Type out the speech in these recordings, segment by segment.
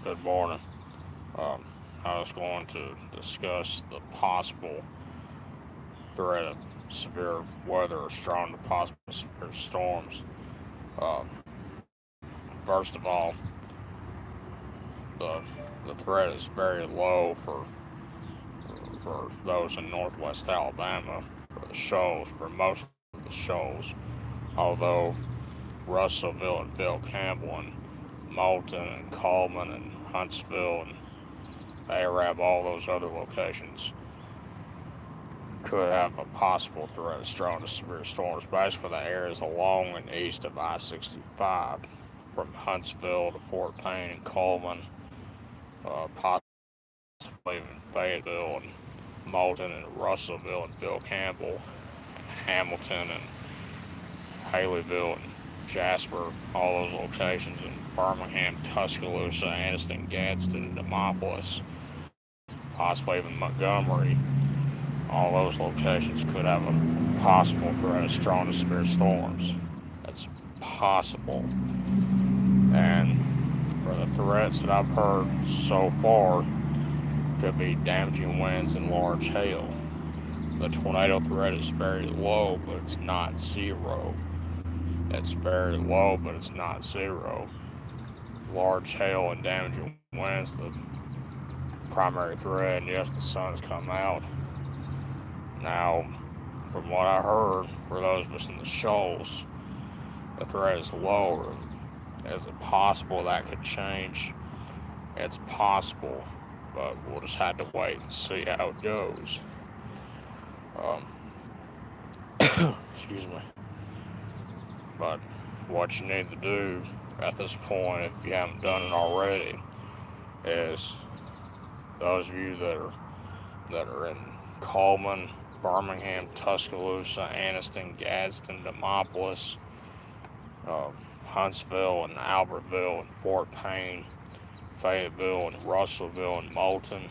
Good morning. Um, I was going to discuss the possible threat of severe weather or strong to possible severe storms. Um, First of all, the the threat is very low for those in northwest Alabama, for the shoals, for most of the shoals. Although Russellville and Phil Campbell and Moulton and Coleman and Huntsville and Arab, all those other locations could have a possible threat of strong to severe storms. Basically, the areas along and east of I 65, from Huntsville to Fort Payne and Coleman, possibly even Fayetteville and Moulton and Russellville and Phil Campbell, Hamilton and Haleyville and Jasper, all those locations in Birmingham, Tuscaloosa, Anniston, Gadsden, Demopolis, possibly even Montgomery. All those locations could have a possible threat of strong to severe storms. That's possible. And for the threats that I've heard so far, could be damaging winds and large hail. The tornado threat is very low, but it's not zero. It's very low, but it's not zero. Large hail and damaging winds, the primary threat, and yes, the sun's come out. Now, from what I heard, for those of us in the shoals, the threat is lower. Is it possible that could change? It's possible, but we'll just have to wait and see how it goes. Um, excuse me. But what you need to do at this point, if you haven't done it already, is those of you that are in Coleman, Birmingham, Tuscaloosa, Anniston, Gadsden, Demopolis, uh, Huntsville, and Albertville, and Fort Payne, Fayetteville, and Russellville, and Moulton,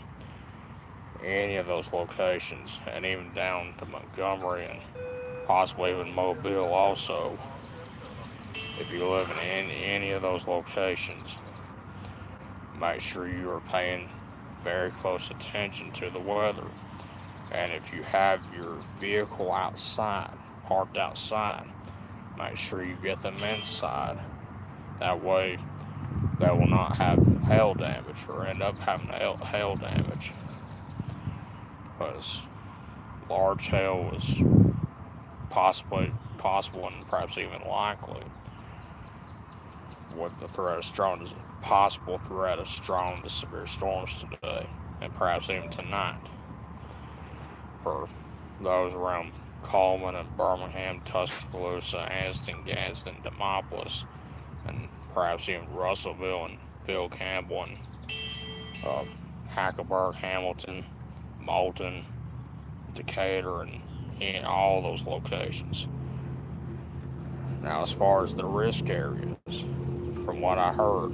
any of those locations, and even down to Montgomery and possibly even Mobile also. If you live in any of those locations, make sure you are paying very close attention to the weather. And if you have your vehicle outside, parked outside, make sure you get them inside. That way, they will not have hail damage or end up having hail damage. Because large hail is possibly possible and perhaps even likely with the threat of strong, possible threat of strong to severe storms today and perhaps even tonight for those around Coleman and Birmingham, Tuscaloosa, Anniston, Gadsden, Demopolis, and perhaps even Russellville and Phil Campbell and uh, Hackleburg, Hamilton, Moulton, Decatur, and in all those locations. Now, as far as the risk areas, from what I heard,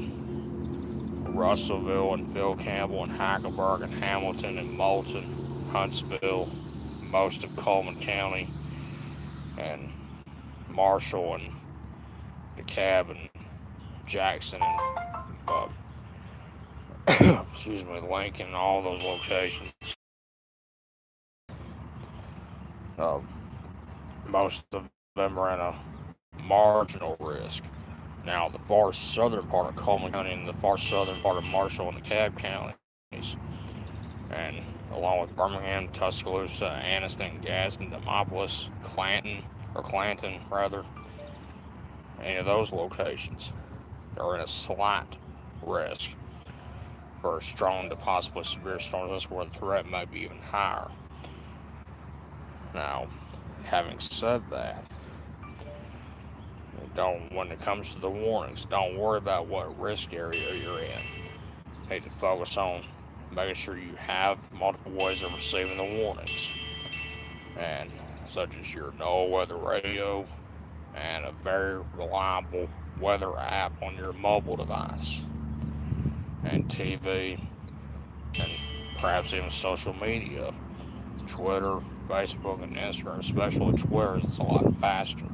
Russellville and Phil Campbell and Hackleburg and Hamilton and Moulton, Huntsville, most of Coleman County, and Marshall and DeKalb and Jackson and excuse me, Lincoln, all those locations. Uh, Most of them are in a marginal risk. Now, the far southern part of Coleman County and the far southern part of Marshall and DeKalb counties, and along with Birmingham, Tuscaloosa, Anniston, Gadsden, Demopolis, Clanton, rather, any of those locations are in a slight risk for strong to possibly severe storms. That's where the threat may be even higher. Now, having said that, when it comes to the warnings, don't worry about what risk area you're in. You need to focus on making sure you have multiple ways of receiving the warnings, and such as your NOAA weather radio and a very reliable weather app on your mobile device, and TV, and perhaps even social media, Twitter, Facebook, and Instagram, especially Twitter. It's a lot faster.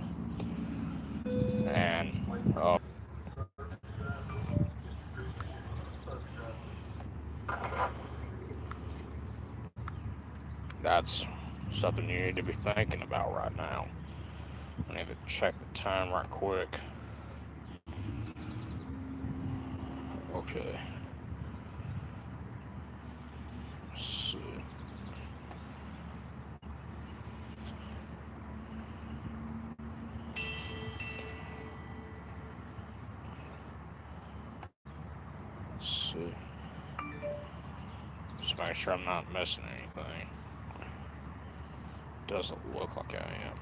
And that's something you need to be thinking about right now. I need to check the time right quick. Okay. Let's see. Let's see. Just make sure I'm not missing anything. Doesn't look like I am.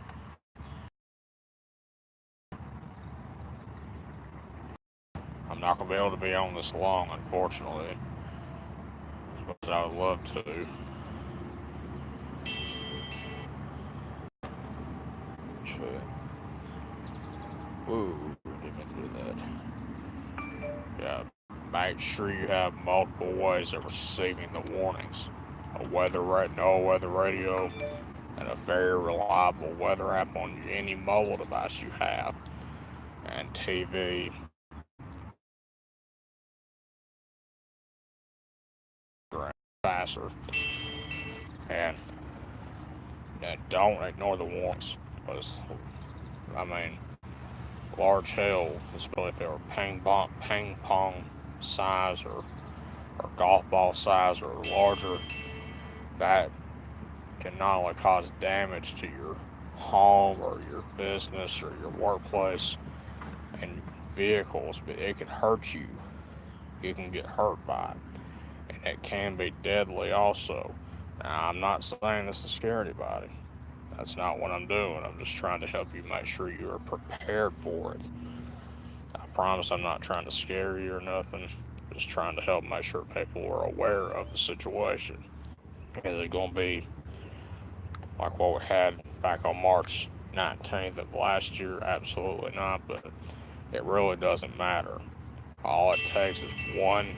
I'm not gonna be able to be on this long, unfortunately. As much as I would love to. Ooh, didn't do that. Yeah, make sure you have multiple ways of receiving the warnings. A no weather radio, and a very reliable weather app on any mobile device you have, and TV. Faster, and don't ignore the warnings. Because, I mean, large hail, especially if they were ping pong size or golf ball size or larger, that can not only cause damage to your home or your business or your workplace and vehicles, but it can hurt you. You can get hurt by it, and it can be deadly also. Now, I'm not saying this to scare anybody. That's not what I'm doing. I'm just trying to help you make sure you are prepared for it. I promise I'm not trying to scare you or nothing. I'm just trying to help make sure people are aware of the situation. Is it going to be like what we had back on March 19th of last year? Absolutely not, but it really doesn't matter. All it takes is one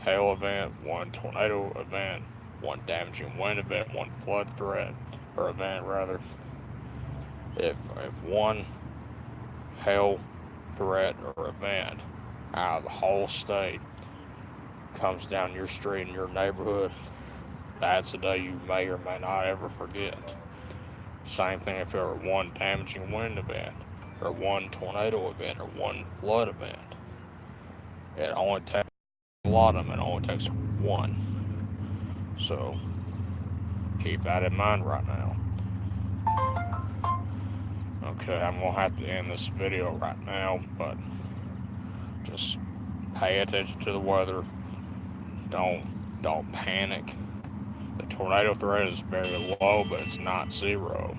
hail event, one tornado event, one damaging wind event, one flood threat, or event rather. If one hail threat or event out of the whole state comes down your street in your neighborhood, that's a day you may or may not ever forget. Same thing if there were one damaging wind event, or one tornado event, or one flood event. It only takes a lot of them, it only takes one. So keep that in mind right now. Okay, I'm gonna have to end this video right now, but just pay attention to the weather. Don't panic. The tornado threat is very low, but it's not zero.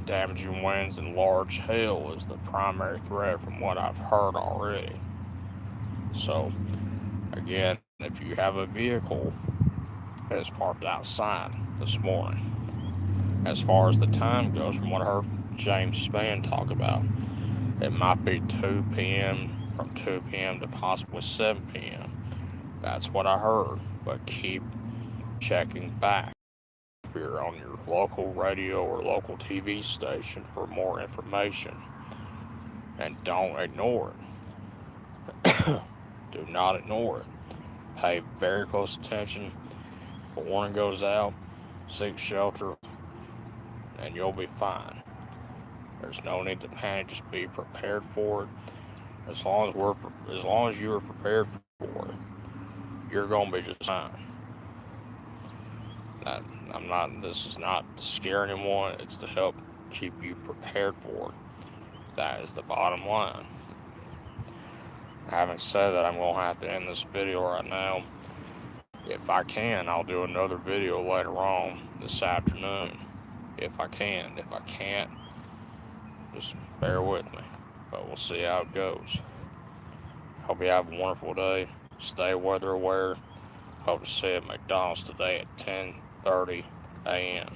Damaging winds and large hail is the primary threat from what I've heard already. So, again, if you have a vehicle that is parked outside this morning, as far as the time goes, from what I heard James Spann talk about, it might be 2 p.m., from 2 p.m. to possibly 7 p.m. That's what I heard, but keep checking back if you're on your local radio or local TV station for more information, and don't ignore it. Do not ignore it. Pay very close attention. If a warning goes out, seek shelter, and you'll be fine. There's no need to panic. Just be prepared for it. As long as you are prepared for it, you're gonna be just fine. This is not to scare anyone. It's to help keep you prepared for it. That is the bottom line. Having said that, I'm gonna have to end this video right now. If I can, I'll do another video later on this afternoon. If I can. If I can't, just bear with me. But we'll see how it goes. Hope you have a wonderful day. Stay weather aware. Hope to see you at McDonald's today at 10:30 a.m.